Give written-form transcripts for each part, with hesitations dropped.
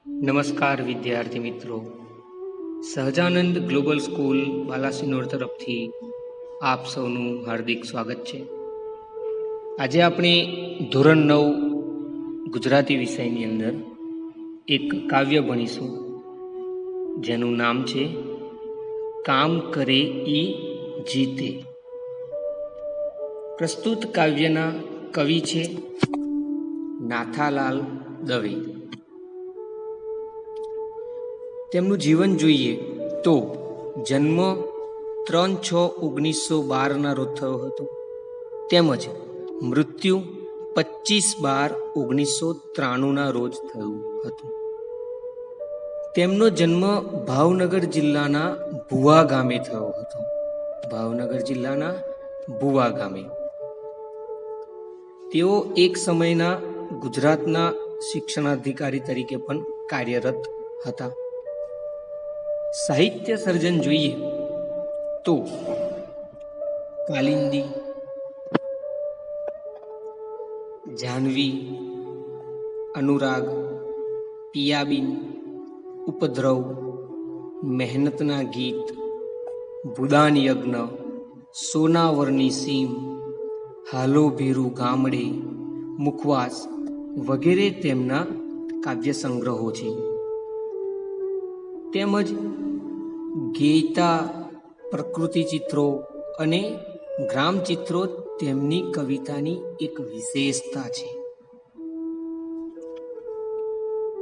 નમસ્કાર વિદ્યાર્થી મિત્રો, સહજાનંદ ગ્લોબલ સ્કૂલ બાલાસિનોર તરફથી આપ સૌનું હાર્દિક સ્વાગત છે. આજે આપણે ધોરણ 9 ગુજરાતી વિષયની અંદર એક કાવ્ય ભણીશું જેનું નામ છે કામ કરે ઈ જીતે. પ્રસ્તુત કાવ્યના કવિ છે નાથાલાલ દવે. તેમનું જીવન જોઈએ તો જન્મ 3/6/1912 રોજ થયો હતો, તેમજ મૃત્યુ 25/12/1993 રોજ થયું હતું. તેમનો જન્મ ભાવનગર જિલ્લાના ભુવા ગામે થયો હતો. ભાવનગર જિલ્લાના ભુવા ગામે તેઓ એક સમયના ગુજરાતના શિક્ષણાધિકારી તરીકે પણ કાર્યરત હતા. સાહિત્ય સર્જન જોઈએ તો કાલિંદી, જાહ્નવી, અનુરાગ, પિયાબીન, ઉપદ્રવ, મહેનતના ગીત, ભૂદાન યજ્ઞ, સોનાવરની સીમ, હાલો ભેરુ ગામડે, મુખવાસ વગેરે તેમના કાવ્ય સંગ્રહો છે. તેમજ ગેયતા, પ્રકૃતિ ચિત્રો અને ગ્રામ ચિત્રો તેમની કવિતાની એક વિશેષતા છે.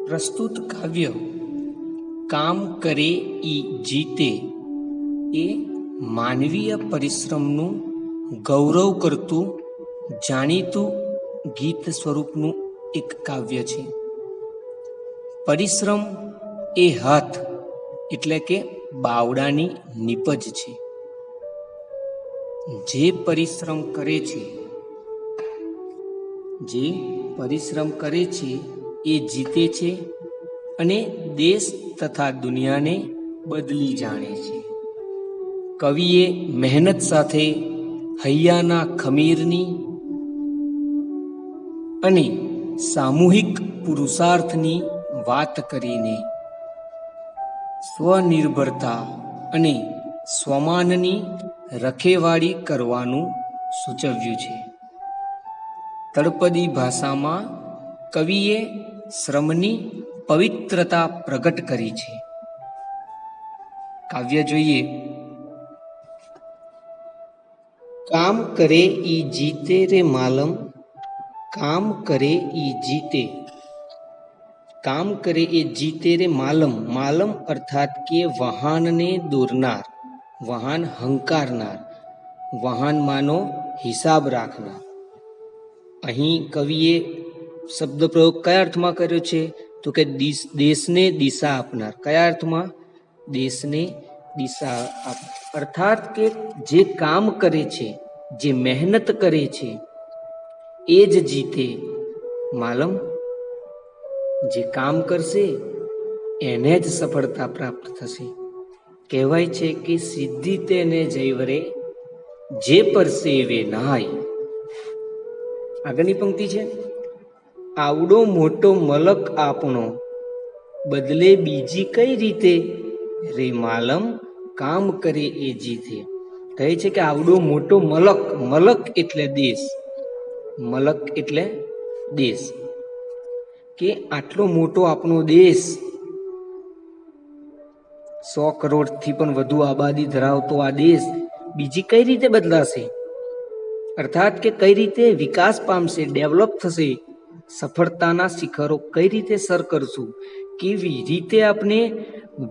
પ્રસ્તુત કાવ્ય કામ કરે ઈ જીતે એ માનવીય પરિશ્રમનું ગૌરવ કરતું જાણીતું ગીત સ્વરૂપનું એક કાવ્ય છે. પરિશ્રમ એ હાથ એટલે કે બાવડાની નીપજ છે. જે પરિશ્રમ કરે છે એ જીતે છે અને દેશ તથા દુનિયાને બદલી જાણે છે. કવિએ મહેનત સાથે હૈયાના ખમીરની અને સામૂહિક પુરુષાર્થની વાત કરીને સ્વનિર્ભરતા અને સ્વમાનની રખેવાળી કરવાનું સૂચવ્યું છે. તળપદી ભાષામાં કવિએ શ્રમની પવિત્રતા પ્રગટ કરી છે. કાવ્ય જોઈએ. કામ કરે ઈ જીતે રે માલમ, કામ કરે ઈ જીતે. કામ કરે એ જીતે રે માલમ. માલમ અર્થાત કે વાહનને દોરનાર, વાહન હંકારનાર, વાહનમાંનો હિસાબ રાખનાર. અહીં કવિએ શબ્દ પ્રયોગ કયા અર્થમાં કર્યો છે? તો કે દેશને દિશા આપનાર. કયા અર્થમાં? દેશને દિશા આપનાર. અર્થાત કે જે કામ કરે છે, જે મહેનત કરે છે એ જ જીતે. માલમ, જે કામ કરશે એને જ સફળતા પ્રાપ્ત થશે. કહેવાય છે કે સિદ્ધિ તેને જયવરે, જે પરસેવે નહાય. આગળની પંક્તિ છે. આવડો મોટો મલક આપણો, બદલે બીજી કઈ રીતે? રે માલમ, કામ કરે એ જીતે. કહે છે કે આવડો મોટો મલક, મલક એટલે દેશ, મલક એટલે દેશ, કે આટલો મોટો આપણો દેશ, 100 કરોડથી પણ વધુ આબાદી ધરાવતો આ દેશ બીજી કઈ રીતે બદલાશે? અર્થાત કે કઈ રીતે વિકાસ પામશે, ડેવલપ થશે, સફળતાના શિખરો કઈ રીતે સર કરશું, કેવી રીતે આપણે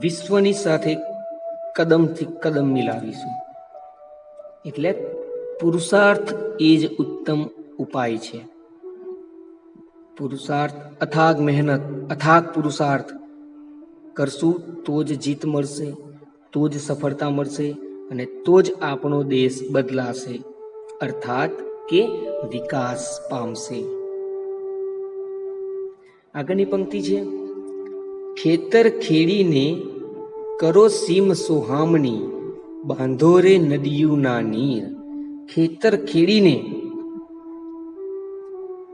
વિશ્વની સાથે કદમથી કદમ મિલાવીશું. એટલે પુરુષાર્થ એ જ ઉત્તમ ઉપાય છે. પુરુષાર્થ, અથાગ મહેનત, અથાગ પુરુષાર્થ કરશું તો જ જીત મળશે, તો જ સફળતા મળશે અને તો જ આપણો દેશ બદલાશે, અર્થાત કે વિકાસ પામશે. આગળની પંક્તિ છે. ખેતર ખેડીને કરો સીમ સોહામણી, બાંધો રે નદીયુના નીર. ખેતર ખેડીને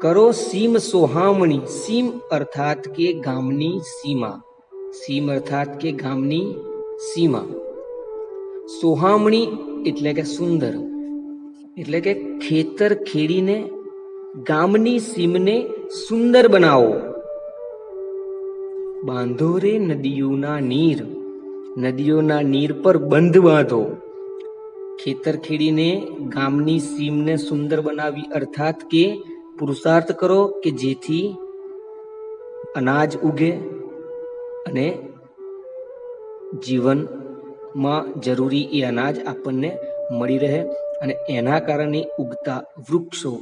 કરો સીમ સોહામણી, સીમ અર્થાત કે ગામની સીમા, સીમ અર્થાત કે ગામની સીમા, સોહામણી એટલે કે સુંદર, એટલે કે ખેતર ખેડીને ગામની સીમને સુંદર બનાવો. બાંધો રે નદીઓના નીર, નદીઓના નીર પર બંધ બાંધો. ખેતર ખેડીને ગામની સીમને સુંદર બનાવી અર્થાત કે પુરુષાર્થ કરો કે જેથી અનાજ ઉગે અને જીવનમાં જરૂરી એ અનાજ આપણને મળી રહે અને એના કારણે ઉગતા વૃક્ષો,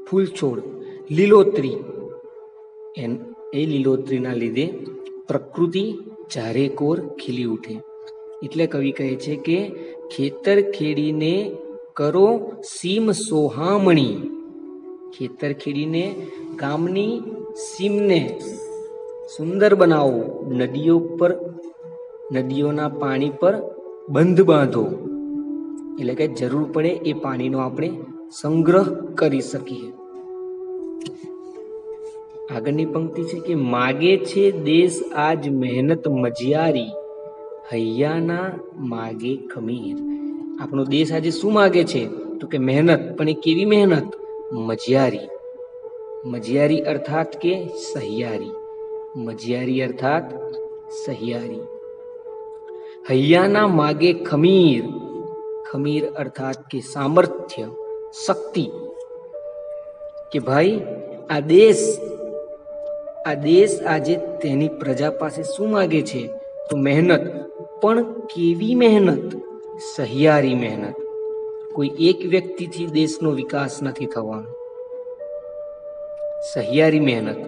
ફૂલ છોડ, લીલોતરી, એ લીલોતરીના લીધે પ્રકૃતિ ચારેકોર ખીલી ઉઠે. એટલે કવિ કહે છે કે ખેતર ખેડીને કરો સીમ સોહામણી, ખેતર ખેડીને ગામની સીમને સુંદર બનાવો. નદીઓ પર, નદીઓના પાણી પર બંધ બાંધો, એટલે કે જરૂર પડે એ પાણીનો આપણે સંગ્રહ કરી શકીએ. આગળની પંક્તિ છે કે માગે છે દેશ આજ મહેનત મજિયારી, હૈયાના માગે ખમીર. આપણો દેશ આજે શું માગે છે? તો કે મહેનત. પણ એ કેવી મહેનત? મજિયારી. મજિયારી અર્થાત કે સહિયારી, મજિયારી અર્થાત સહિયારી. હૈયાના માગે ખમીર, ખમીર અર્થાત કે સામર્થ્ય, શક્તિ. કે ભાઈ આ દેશ આજે તેની પ્રજા પાસે શું માગે છે? તો મહેનત. પણ કેવી મહેનત? સહિયારી મહેનત. કોઈ એક વ્યક્તિથી દેશનો વિકાસ નથી થવાનો. સહિયારી મહેનત.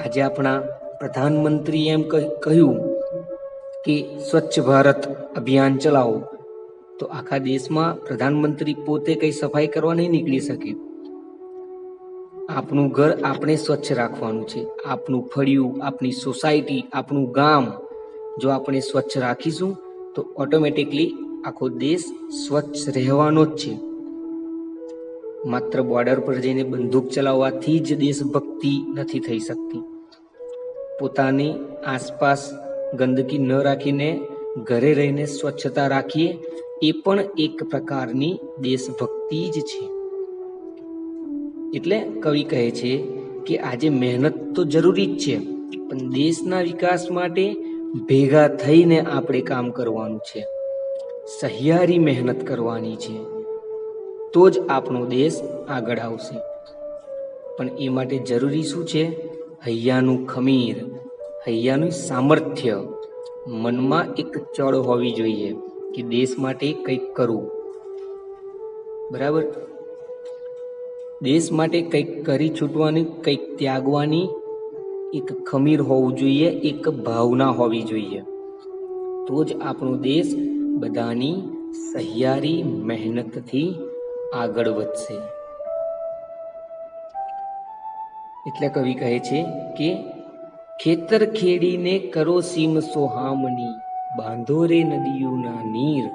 આજે આપણા પ્રધાનમંત્રીએ એમ કહ્યું કે સ્વચ્છ ભારત અભિયાન ચલાવો, તો આખા દેશમાં પ્રધાનમંત્રી પોતે કઈ સફાઈ કરવા નહીં નીકળી શકે. આપણું ઘર આપણે સ્વચ્છ રાખવાનું છે. આપણું ફળિયું, આપણી સોસાયટી, આપણું ગામ જો આપણે સ્વચ્છ રાખીશું તો ઓટોમેટિકલી આખો દેશ સ્વચ્છ રહેવાનો જ છે. માત્ર બોર્ડર પર જઈને બંદૂક ચલાવવાથી જ દેશભક્તિ નથી થઈ શકતી. પોતાની આસપાસ ગંદકી ન રાખીને ઘરે રહીને સ્વચ્છતા રાખીએ એ પણ એક પ્રકારની દેશભક્તિ જ છે. એટલે કવિ કહે છે કે આજે મહેનત તો જરૂરી જ છે, પણ દેશના વિકાસ માટે ભેગા થઈને આપણે કામ કરવાનું છે. સહિયારી મહેનત કરવાની છે, તો જ આપણો દેશ આગળ આવશે. પણ એ માટે જરૂરી શું છે? હૈયાનું ખમીર, હૈયાનું સામર્થ્ય. મનમાં એક ચળ હોવી જોઈએ કે દેશ માટે કંઈક કરવું. બરાબર? દેશ માટે કંઈક કરી છૂટવાની, કંઈક ત્યાગવાની એક ખમીર હોવું જોઈએ, એક ભાવના હોવી જોઈએ. તો જ આપણો દેશ બધાની સહિયારી મહેનતથી આગળ વધશે. એટલે કવિ કહે છે કે ખેતર ખેડીને કરો સીમ સોહામણી, બાંધો રે નદીઓના નીર,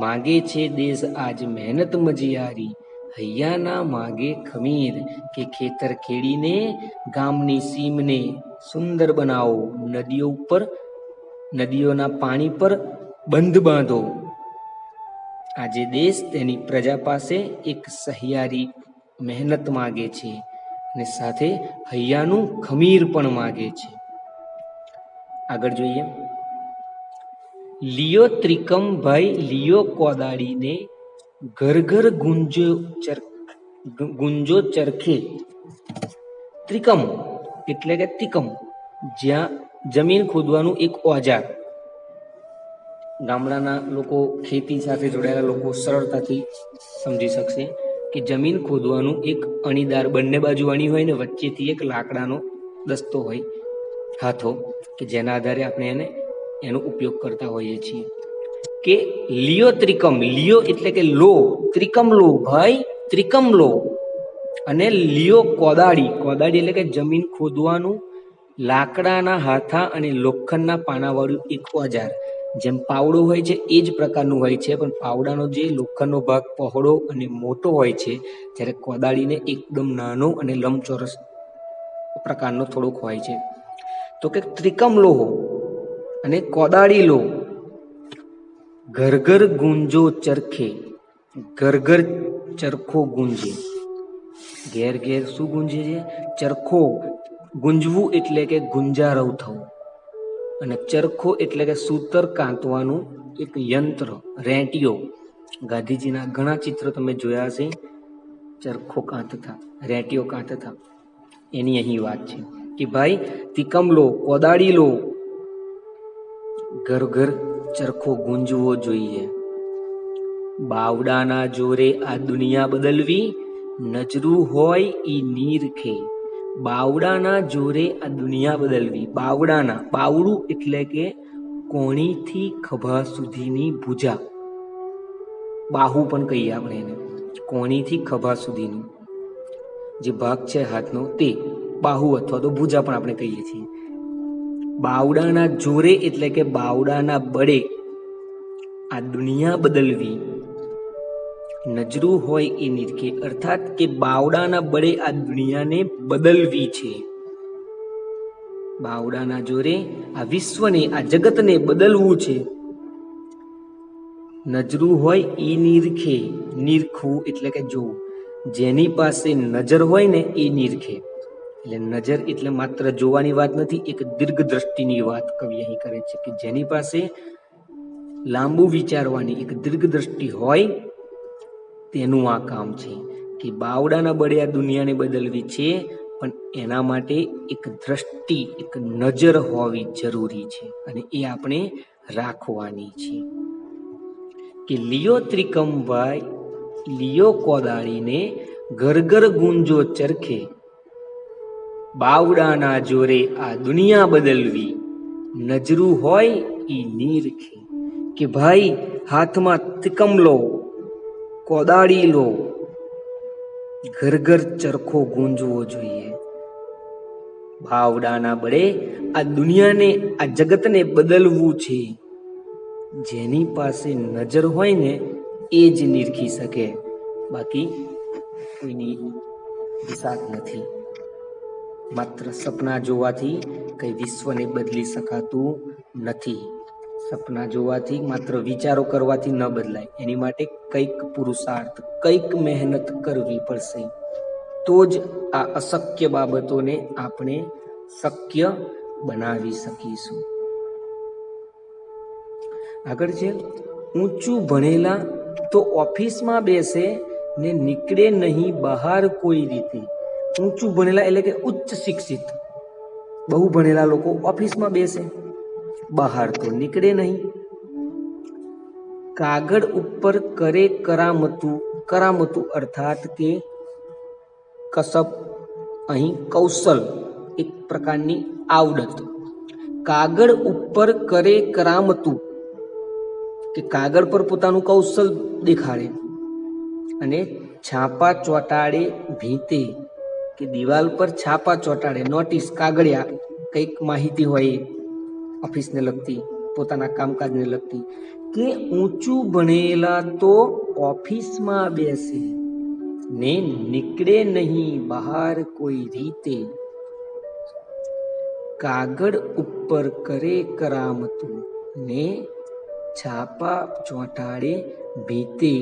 માગે છે દેશ આજ મહેનત મજિયારી, હૈયાના માગે ખમીર. કે ખેતર ખેડીને ગામની સીમને સુંદર બનાવો, નદીઓ ઉપર, નદીઓના પાણી પર બંધ બાંધો. આજે દેશ તેની પ્રજા પાસે એક સહિયારી મહેનત માગે છે અને સાથે હૈયાનું ખમીર પણ માગે છે. આગળ જોઈએ. લિયો ત્રિકમ ભાઈ લિયો કોદાળીને, ઘર ઘર ગુંજો ચરખે. ત્રિકમ એટલે કે તિકમ, જ્યાં જમીન ખોદવાનું એક ઓજાર. ગામડાના લોકો, ખેતી સાથે જોડાયેલા લોકો સરળતાથી સમજી શકશે કે જમીન ખોદવાનું એક અણીદાર, બંને બાજુ અણી હોય ને વચ્ચેથી એક લાકડાનો દસ્તો હોય, હાથો, કે જેના આધારે આપણે એનો ઉપયોગ કરતા હોઈએ છીએ. કે લિયો ત્રિકમ, લિયો એટલે કે લો, ત્રિકમ લો ભાઈ, ત્રિકમ લો. અને લિયો કોદાળી, કોદાળી એટલે કે જમીન ખોદવાનું લાકડાના હાથા અને લોખંડના પાનાવાળું એક ઓજાર, જેમ પાવડો હોય છે એ જ પ્રકારનું હોય છે, પણ પાવડાનો જે લોખંડનો ભાગ પહોળો અને મોટો હોય છે, જ્યારે કોદાળીને એકદમ નાનો અને લંબચોરસ પ્રકારનો થોડોક હોય છે. તો કે ત્રિકમ લોહો અને કોદાળી લો, ઘર ઘર ગુંજો ચરખે. ઘર ઘર ચરખો ગુંજે. ઘેર ઘેર શું ગુંજે છે? ચરખો. ગુંજવું એટલે કે ગુંજારવ થવું, અને ચરખો એટલે કે સૂતર કાંતવાનું એક યંત્ર, રેંટિયો. ગાંધીજીના ઘણા ચિત્રો તમે જોયા હશે, ચરખો કાંતતા, રેંટિયો કાંતતા. એની અહીં વાત છે કે ભાઈ તિકમ લો, કોદાળી લો, ઘર ઘર ચરખો ગુંજવો જોઈએ. બાવડાના જોરે આ દુનિયા બદલવી, નજરું હોય ઈ નીરખે. બાવડાના જોરે આ દુનિયા બદલવી. બાવડાના, બાવડું એટલે કે કોણીથી ખભા સુધીની ભુજા, બાહુ પણ કહીએ આપણે એને. કોણીથી ખભા સુધીનું જે ભાગ છે હાથનો તે બાહુ અથવા તો ભુજા પણ આપણે કહીએ છીએ. બાવડાના જોરે એટલે કે બાવડાના બળે આ દુનિયા બદલવી, નજરું હોય એ નીરખે. અર્થાત કે બાવડાના બળે આ દુનિયાને બદલવી છે. બાવડાના જોરે આ વિશ્વને, આ જગતને બદલવું છે. નજરું હોય એ નીરખે. નીરખવું એટલે કે જોવું. જેની પાસે નજર હોય ને એ નીરખે. એટલે નજર એટલે માત્ર જોવાની વાત નથી, એક દીર્ઘ દ્રષ્ટિની વાત કવિ અહીં કરે છે કે જેની પાસે લાંબુ વિચારવાની એક દીર્ઘ દ્રષ્ટિ હોય તેનું આ કામ છે. કે બાવડાના બળે આ દુનિયાને બદલવી છે, પણ એના માટે એક દ્રષ્ટિ, એક નજર હોવી જરૂરી છે, અને એ આપણે રાખવાની છે. કે લિયો ત્રિકમભાઈ, લિયો કોદાળીને, ઘર ઘર ગુંજો ચરખે. બાવડાના જોરે આ દુનિયા બદલવી, નજરું હોય ઈ નીરખે. કે ભાઈ હાથમાં ત્રિકમ લો, કોદાળી લો, ઘર ઘર ચરખો ગુંજવો જોઈએ. બાવડાના બળે આ દુનિયાને, આ જગતને બદલવું છે. જેની પાસે નજર હોય ને એ જ નીરખી શકે, બાકી કોઈની વિસાત નથી. માત્ર સપના જોવાથી કઈ વિશ્વને બદલી શકાતું નથી. સપના જોવાથી, માત્ર વિચારો કરવાથી ન બદલાય. એની માટે કંઈક પુરુષાર્થ, કંઈક મહેનત કરવી પડશે, તો જ આ અશક્ય બાબતોને આપણે શક્ય બનાવી શકીશું. આગળ છે, ઊંચું ભણેલા તો ઓફિસમાં બેસે ને નીકળે નહીં બહાર કોઈ રીતે. ઊંચું ભણેલા એટલે કે ઉચ્ચ શિક્ષિત, બહુ ભણેલા લોકો ઓફિસમાં બેસે, બહાર તો નીકળે નહીં. કાગળ ઉપર કરે કરામતું. કરામતું અર્થાત કે કસબ, અહીં કૌશલ, એક પ્રકારની આવડત. કાગળ ઉપર કરે કરામતું, કે કાગળ પર પોતાનું કૌશલ દેખાડે. અને છાપા ચોંટાડે ભીંતે, કે દિવાલ પર છાપા ચોંટાડે, નોટિસ, કાગળિયા, કંઈક માહિતી હોય ઓફિસને લગતી, પોતાના કામકાજને લગતી. કે ઊંચું ભણેલા તો ઓફિસમાં બેસે ને નીકળે નહીં બહાર કોઈ રીતે. કાગળ ઉપર કરે કરામતું ને છાપા ચોંટાડે ભીતે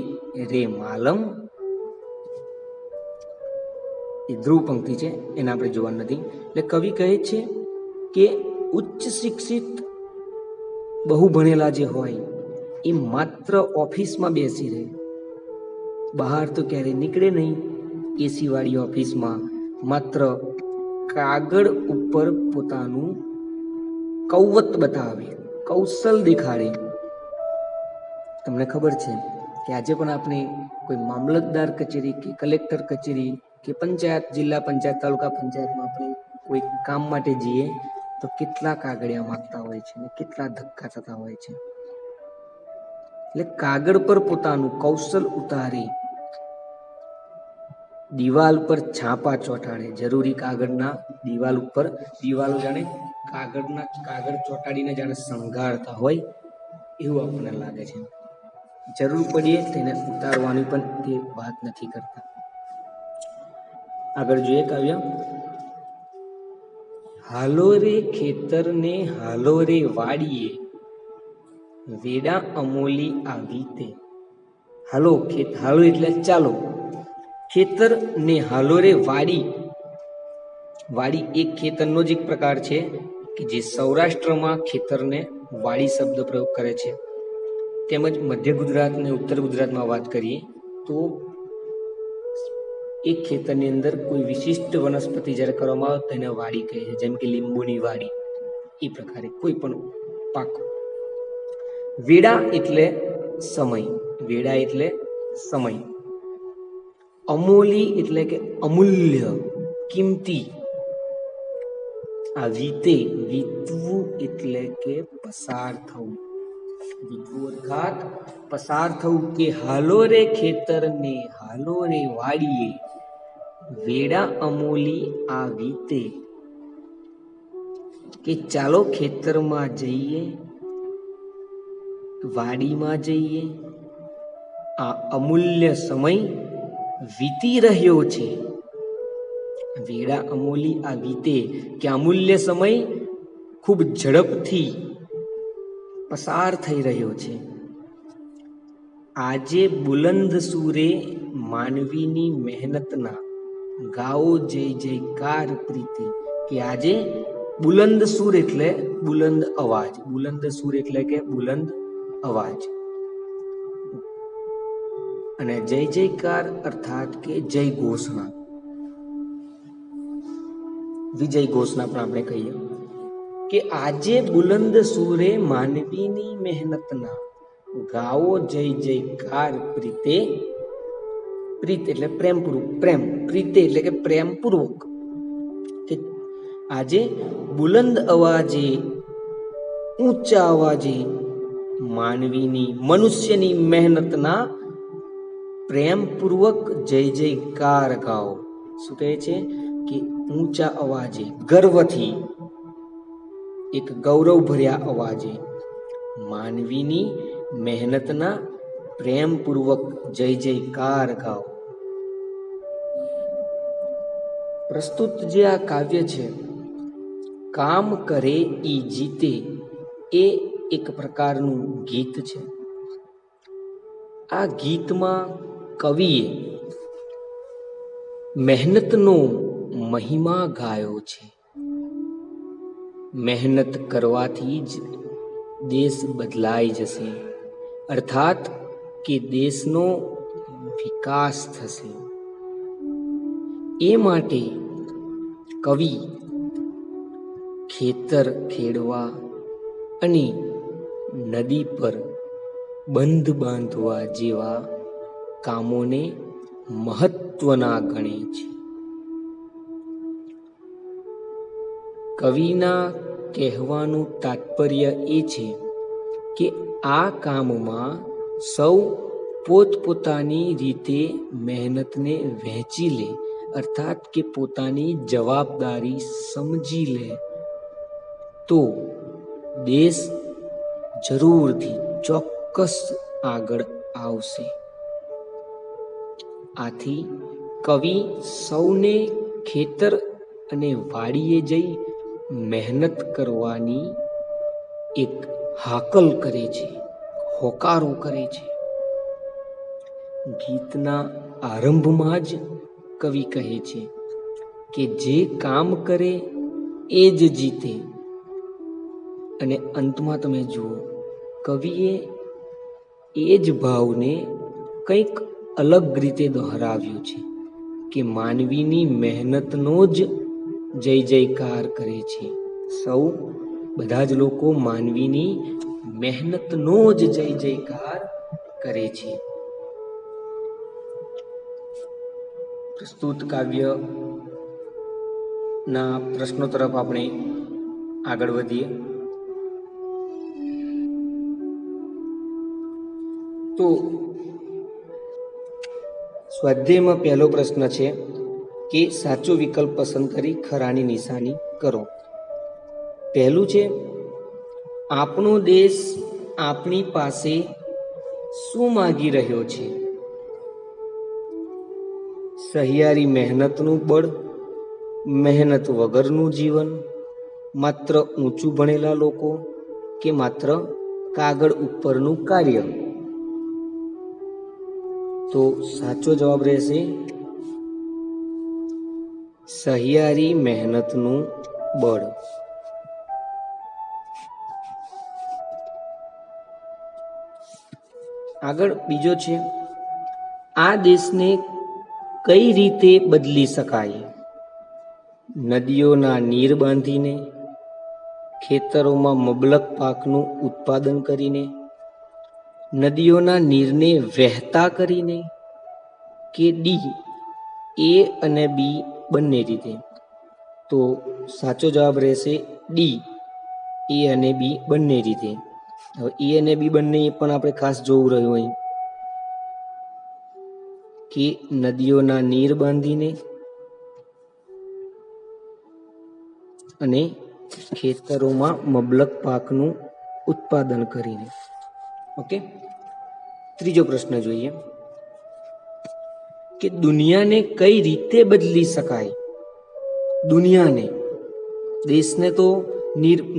રે માલમ. એ ધ્રુવ પંક્તિ છે, એને આપણે જોવાનું નથી. એટલે કવિ કહે છે કે ઉચ્ચ શિક્ષિત, બહુ ભણેલા જે હોય એ માત્ર ઓફિસમાં બેસી રહે, બહાર તો ક્યારેય નીકળે નહીં. એસી વાળી ઓફિસમાં માત્ર કાગળ ઉપર પોતાનું કૌવત બતાવે, કૌશલ દેખાડે. તમને ખબર છે કે આજે પણ આપણે કોઈ મામલતદાર કચેરી કે કલેક્ટર કચેરી કે પંચાયત, જિલ્લા પંચાયત, તાલુકા પંચાયતમાં આપણે કોઈ કામ માટે જઈએ તો કેટલા કાગળિયા માંગતા હોય છે ને કેટલા ધક્કા થતા હોય છે. એટલે કાગળ પર પોતાનું કૌશલ ઉતારી, દિવાલ પર છાપા ચોંટાડે. જરૂરી કાગળના દિવાલ ઉપર, દિવાલો જાણે કાગળ ચોંટાડીને જાણે શણગારતા હોય એવું આપણને લાગે છે. જરૂર પડીએ તેને ઉતારવાની પણ તે વાત નથી કરતા. આગળ જોઈએ કાવ્ય. હાલો રે ખેતરને હાલો રે વાડીએ, વેડા અમોલી આવી તે. હાલો હાલો એટલે ચાલો. ખેતર ને હાલો રે વાડી. વાડી એક ખેતરનો જ એક પ્રકાર છે કે જે સૌરાષ્ટ્રમાં ખેતરને વાડી શબ્દ પ્રયોગ કરે છે. તેમજ મધ્ય ગુજરાત અને ઉત્તર ગુજરાતમાં વાત કરીએ તો એક ખેતરની અંદર કોઈ વિશિષ્ટ વનસ્પતિ જ્યારે કરવામાં આવે તેને વાડી કહે છે. જેમ કે લીંબુની વાડી, એ પ્રકારે કોઈ પણ પાક. વેડા એટલે સમય. વેડા એટલે સમય. અમોલી એટલે કે અમૂલ્ય, કિંમતી. આ વીતે, વીતવું એટલે કે પસાર થવું. વીતવું અર્થાત પસાર થવું. કે હાલો રે ખેતરને હાલો રે વાડીએ, વેડા અમોલી આ વીતે. કે ચાલો ખેતરમાં જઈએ, વાડીમાં જઈએ, આ અમૂલ્ય સમય વીતી રહ્યો છે. વેડા અમોલી આ વીતે, કે અમૂલ્ય સમય ખૂબ ઝડપથી પસાર થઈ રહ્યો છે. આજે બુલંદ સૂરે માનવીની મહેનતના ગાઓ જય જયકાર પ્રીતિ. કે આજે બુલંદ સૂર એટલે બુલંદ અવાજ. બુલંદ સૂર એટલે કે બુલંદ અવાજ. અને જય જયકાર અર્થાત કે જય ઘોષણા, વિજય ઘોષણા પણ આપણે કહીએ. કે આજે બુલંદ સૂરે માનવીની મહેનતના ગાઓ જય જયકાર પ્રીતે. પ્રીત એટલે પ્રેમપૂર્વક, પ્રેમ. પ્રીતે એટલે કે પ્રેમપૂર્વક. કે આજે બુલંદ અવાજે, ઊંચા અવાજે માનવીની, મનુષ્યની મહેનતના પ્રેમપૂર્વક જય જયકાર ગાઓ. શું કહે છે? કે ઊંચા અવાજે, ગર્વથી, એક ગૌરવ ભર્યા અવાજે માનવીની મહેનતના પ્રેમપૂર્વક જય જયકાર ગાઓ. પ્રસ્તુત જે આ કાવ્ય છે, કામ કરે ઈ જીતે, એ એક પ્રકારનું ગીત છે. આ ગીતમાં કવિએ મહેનતનો મહિમા ગાયો છે. મહેનત કરવાથી જ દેશ બદલાઈ જશે, અર્થાત કે દેશનો વિકાસ થશે. એ માટે કવિ ખેતર ખેડવા અને નદી પર બંધ બાંધવા જેવા કામોને મહત્વના ગણે છે. કવિના કહેવાનું તાત્પર્ય એ છે કે આ કામમાં સૌ પોતપોતાની રીતે મહેનતને વહેંચી લે, અર્થાત કે પોતાની જવાબદારી સમજી લે તો દેશ જરૂરથી ચોક્કસ આગળ આવશે. આથી કવિ સૌને ખેતર અને વાડીએ જઈ મહેનત કરવાની એક હાકલ કરે છે, હોકારો કરે છે. ગીતના આરંભમાં જ કવિ કહે છે કે જે કામ કરે એ જ જીતે. અને અંતમાં તમે જુઓ, કવિએ એ જ ભાવને કંઈક અલગ રીતે દોહરાવ્યું છે કે માનવીની મહેનતનો જ જય જયકાર કરે છે. સૌ બધા જ લોકો માનવીની મહેનતનો જ જય જયકાર કરે છે. પ્રસ્તુત કાવ્ય ના પ્રશ્નો તરફ આપણે આગળ વધીએ તો સ્વાધ્યાયમાં પહેલો પ્રશ્ન છે કે સાચો વિકલ્પ પસંદ કરી ખરાની નિશાની કરો. પહેલું છે, આપણો દેશ આપણી પાસે શું માગી રહ્યો છે? સહિયારી મહેનતનું બળ, મહેનત વગરનું જીવન, માત્ર ઊંચું ભણેલા લોકો કે માત્ર કાગળ ઉપરનું કાર્ય? તો સાચો જવાબ રહેશે સહિયારી મહેનતનું બળ. આગળ બીજો છે, આ દેશને કઈ રીતે બદલી શકાય? નદીઓના નીર બાંધીને, ખેતરોમાં મબલક પાકનું ઉત્પાદન કરીને, નદીઓના નીરને વહેતા કરીને, કે ડી એ અને બી બંને રીતે? તો સાચો જવાબ રહેશે ડી એ અને બી બંને રીતે. હવે એ અને બી બંને પણ આપણે ખાસ જોવું રહ્યું અહીં કે નદીઓના નીર બાંધીને અને ખેતરોમાં મબલક પાકનું ઉત્પાદન કરીને. ઓકે, ત્રીજો પ્રશ્ન જોઈએ કે દુનિયાને કઈ રીતે બદલી શકાય? દુનિયાને, દેશને તો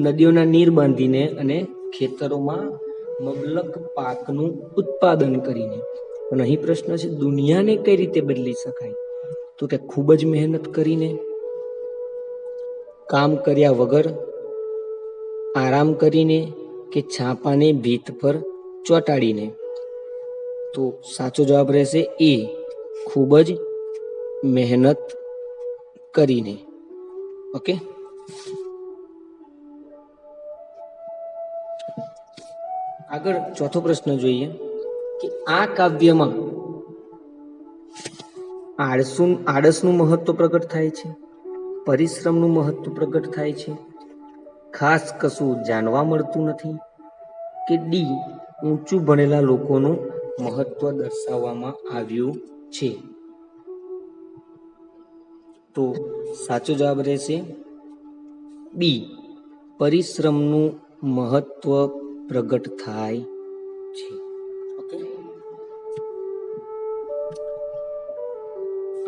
નદીઓના નીર બાંધીને અને ખેતરોમાં મબલક પાકનું ઉત્પાદન કરીને. પણ અહીં પ્રશ્ન છે, દુનિયાને કઈ રીતે બદલી શકાય? તો કે ખૂબ જ મહેનત કરીને, કામ કર્યા વગર, આરામ કરીને, કે છાપાને ભીત પર ચોંટાડીને? તો સાચો જવાબ રહેશે એ, ખૂબ જ મહેનત કરીને. ઓકે, આગળ ચોથો પ્રશ્ન જોઈએ કે આ કાવ્યમાં આળસનું મહત્વ પ્રગટ થાય છે, પરિશ્રમનું મહત્વ પ્રગટ થાય છે, ખાસ કશું જાણવા મળતું નથી, કે ડી ઊંચું ભણેલા લોકોનું મહત્વ દર્શાવવામાં આવ્યું છે? તો સાચો જવાબ રહેશે બી, પરિશ્રમનું મહત્વ પ્રગટ થાય છે. ઓકે,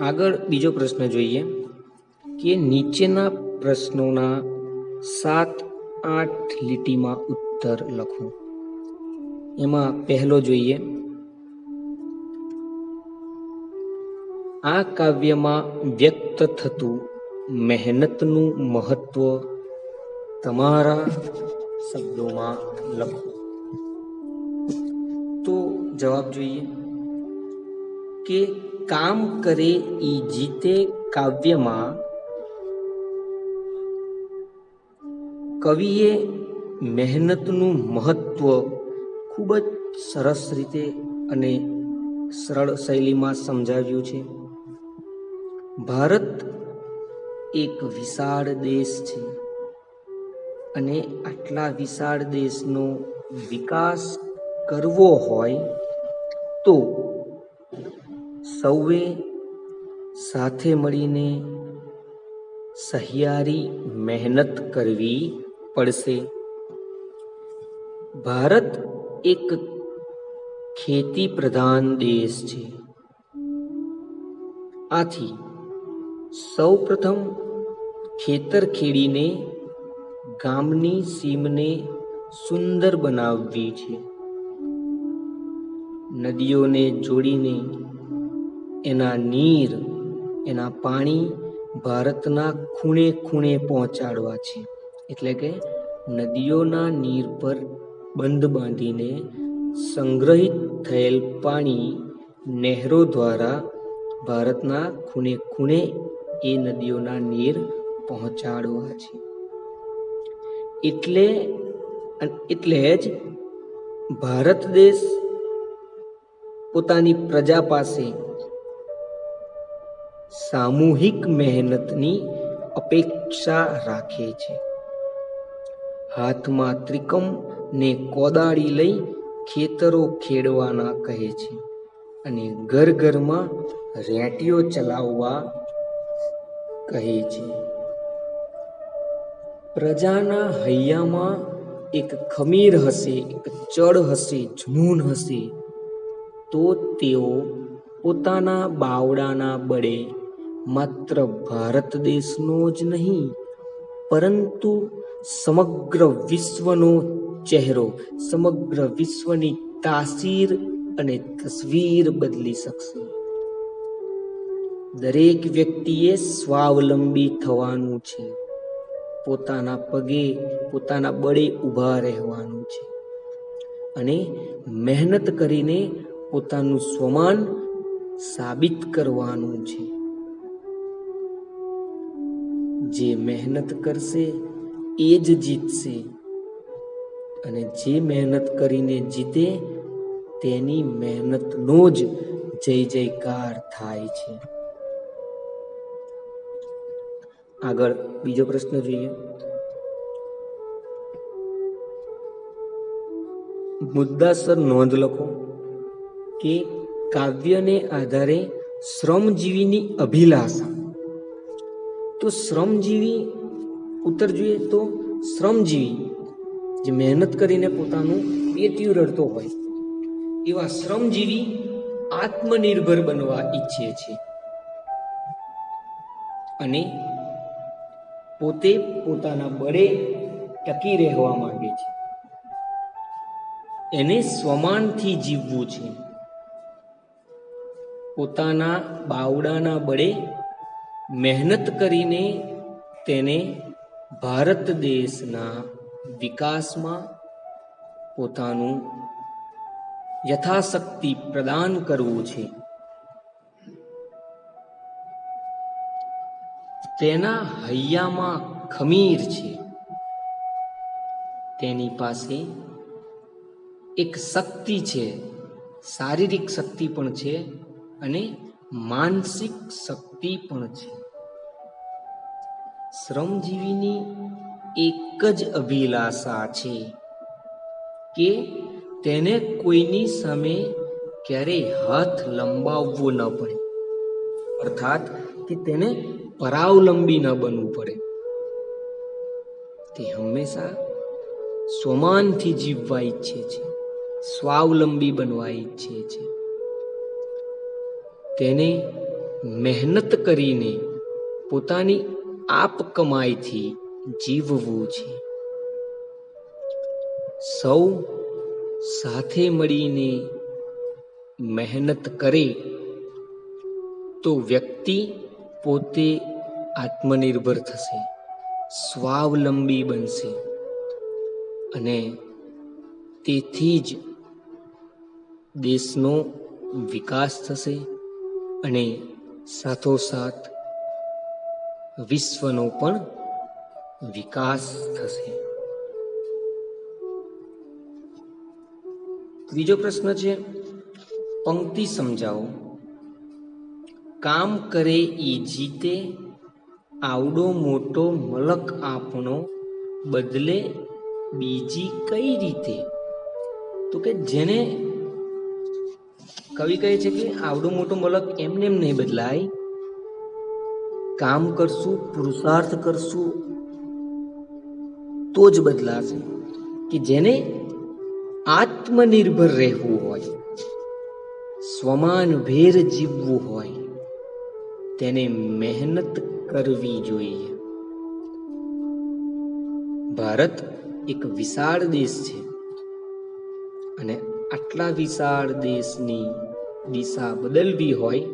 આગળ બીજો પ્રશ્ન જોઈએ કે નીચેના પ્રશ્નોના 7-8 લીટીમાં ઉત્તર લખો. એમાં પહેલો જોઈએ, આ કાવ્યમાં વ્યક્ત થતું મહેનતનું મહત્વ તમારા શબ્દોમાં લખો. તો જવાબ જોઈએ કે કામ કરે ઈ જીતે કાવ્યમાં કવિએ મહેનતનું મહત્વ ખૂબ જ સરસ રીતે અને સરળ શૈલીમાં સમજાવ્યું છે. ભારત એક વિશાળ દેશ છે અને આટલા વિશાળ દેશનો વિકાસ કરવો હોય તો સૌએ સાથે મળીને સહિયારી મહેનત કરવી પડશે. ભારત એક ખેતી પ્રધાન દેશ છે. આથી સૌ પ્રથમ ખેતર ખેડીને ગામની સીમને સુંદર બનાવવી છે. નદીઓને જોડીને એના નીર, એના પાણી ભારતના ખૂણે ખૂણે પહોંચાડવા છે. એટલે કે નદીઓના નીર પર બંધ બાંધીને સંગ્રહિત થયેલ પાણી નહેરો દ્વારા ભારતના ખૂણે ખૂણે એ નદીઓના નીર પહોંચાડવા છે. એટલે જ ભારત દેશ પોતાની પ્રજા પાસે સામૂહિક મહેનતની અપેક્ષા રાખે છે. હાથમાં ત્રિકમ ને કોદાળી લઈ ખેતરો ખેડવાના કહે છે અને ઘર ઘરમાં રેંટીઓ ચલાવવા કહે છે. પ્રજાના હૈયામાં એક ખમીર હશે, એક ચડ હશે, જૂનૂન હશે, તો તેઓ પોતાના બાવડાના બળે માત્ર ભારત દેશનો જ નહીં, પરંતુ સમગ્ર વિશ્વનો ચહેરો, સમગ્ર વિશ્વની તાસીર અને તસવીર બદલી શકશે. દરેક વ્યક્તિએ સ્વાવલંબી થવાનું છે, પોતાના પગે, પોતાના બળે ઊભા રહેવાનું છે અને મહેનત કરીને પોતાનું સ્વમાન સાબિત કરવાનું છે. જે મહેનત કરશે એ જ જીતશે અને જે મહેનત કરીને જીતે તેની મહેનતનો જ જય જયકાર થાય છે. આગળ બીજો પ્રશ્ન જોઈએ. મુદ્દાસર નોંધ લખો કે કાવ્યને આધારે શ્રમજીવીની અભિલાષા. તો શ્રમજીવી ઉત્તર જોઈએ તો શ્રમજીવી જે મહેનત કરીને પોતાનું પેટીયું રડતો હોય એવા શ્રમજીવી આત્મનિર્ભર બનવા ઈચ્છે છે અને પોતે પોતાના બળે ટકી રહેવા માંગે છે. એને સ્વમાનથી જીવવું છે. પોતાના બાવડાના બળે મહેનત કરીને તેને ભારત દેશના વિકાસમાં પોતાનું યથાશક્તિ પ્રદાન કરવું છે. તેના હૈયામાં ખમીર છે. તેની પાસે એક શક્તિ છે, શારીરિક શક્તિ પણ છે અને માનસિક શક્તિ પણ છે. શ્રમજીવીની એક જ અભિલાષા છે કે તેને કોઈની સામે ક્યારેય હાથ લંબાવવો ન પડે, અર્થાત કે તેને પરાવલંબી ન બનવું પડે. તે હંમેશા સ્વમાનથી જીવવા ઈચ્છે છે, સ્વાવલંબી બનવા ઈચ્છે છે. તેને મહેનત કરીને પોતાની આપ કમાઈથી જીવવું છે. સૌ સાથે મળીને મહેનત કરે તો વ્યક્તિ પોતે આત્મનિર્ભર થશે, સ્વાવલંબી બનશે અને તેથી જ દેશનો વિકાસ થશે અને સાથોસાથ વિશ્વનો પણ વિકાસ થશે. ત્રીજો પ્રશ્ન છે, પંક્તિ સમજાવો. કામ કરે ઈ જીતે, આવડો મોટો મલક આપણો, બદલે બીજી કઈ રીતે. તો કે જેને કવિ કહે છે કે આવડો મોટો મલક એમને એમ નહીં બદલાય, કામ કરશું, પુરુષાર્થ કરશું તો જ બદલાશે. કે જેને આત્મનિર્ભર રહેવું હોય, સ્વમાન ભેર જીવવું હોય, તેને મહેનત કરવી જોઈએ. ભારત એક વિશાળ દેશ છે અને આટલા વિશાળ દેશની દિશા બદલવી હોય,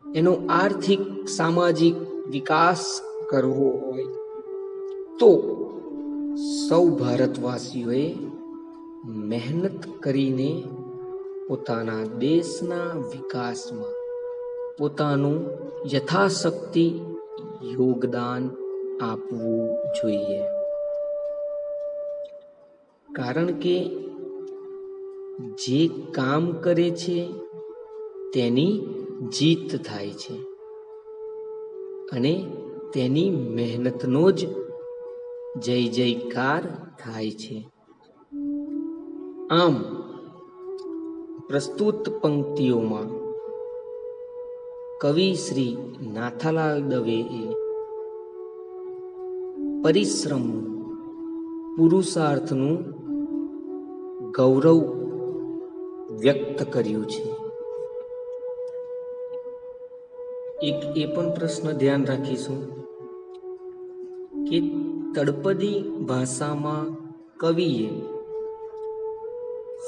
એનો આર્થિક સામાજિક વિકાસ કરવો હોય તો સૌ ભારતવાસીઓએ મહેનત કરીને પોતાના દેશના વિકાસમાં પોતાનું યથાશક્તિ યોગદાન આપવું જોઈએ. કારણ કે જે કામ કરે છે તેની જીત થાય છે અને તેની મહેનતનો જ જય જયકાર થાય છે. આમ પ્રસ્તુત પંક્તિઓમાં કવિ શ્રી નાથાલાલ દવેએ પરિશ્રમ પુરુષાર્થનું ગૌરવ વ્યક્ત કર્યું છે. એક એ પણ પ્રશ્ન ધ્યાન રાખીશું કે તળપદી ભાષામાં કવિએ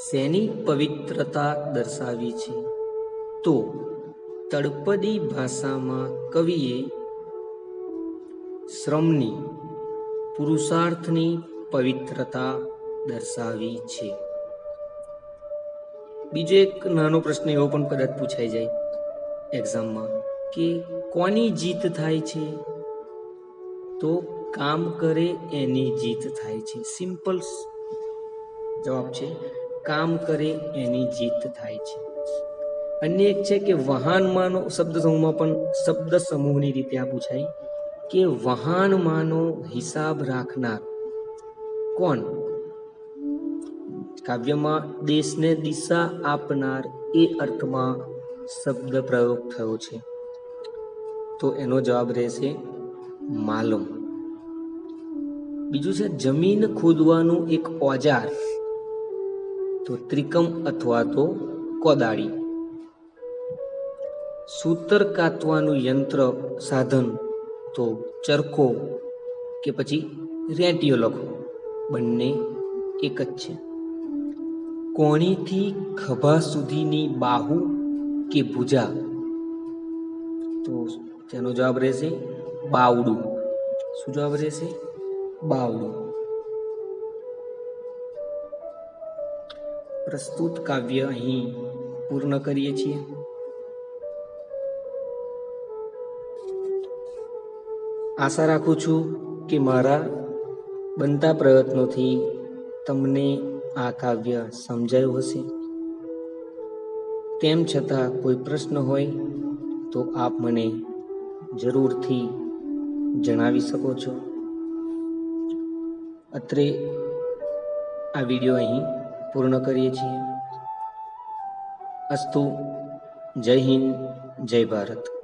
શેની પવિત્રતા દર્શાવી છે? તો તળપદી ભાષામાં કવિએ શ્રમની, પુરુષાર્થની પવિત્રતા દર્શાવી છે. બીજો એક નાનો પ્રશ્ન એવો પણ કદાચ પૂછાઈ જાય એક્ઝામમાં કે કોની જીત થાય છે? તો કામ કરે એની જીત થાય છે. સિમ્પલ જવાબ છે, કામ કરે એની જીત થાય છે. અન્ય એક છે કે વહાણમાંનો શબ્દ સમૂહમાં પણ શબ્દ સમૂહની રીતે આ પૂછાય કે વહાણમાંનો હિસાબ રાખનાર કોણ? કાવ્યમાં દેશને દિશા આપનાર એ અર્થમાં શબ્દ પ્રયોગ થયો છે, તો એનો જવાબ રહેશે માલમ. બીજું છે જમીન ખોદવાનું એક ઓજાર, તો ત્રિકમ અથવા તો કોદાળી. સૂતર કાતવાનું યંત્ર સાધન, તો ચરખો કે પછી રેંટિયો લખો, બંને એક જ છે. કોણીથી ખભા સુધીની બાહુ કે ભુજા, તો તેનો જવાબ રહેશે બાવડું. શું જવાબ રહેશે? બાવડું. પ્રસ્તુત કાવ્ય અહીં પૂર્ણ કરીએ છીએ. આશા રાખું છું કે મારા બનતા પ્રયત્નોથી તમને આ કાવ્ય સમજાયું હશે. તેમ છતાં કોઈ પ્રશ્ન હોય તો આપ મને જરૂરથી જણાવી શકો છો. અત્રે આ વિડીયો અહીં પૂર્ણ કરીએ છીએ. અસ્તુ. જય હિન્દ, જય ભારત.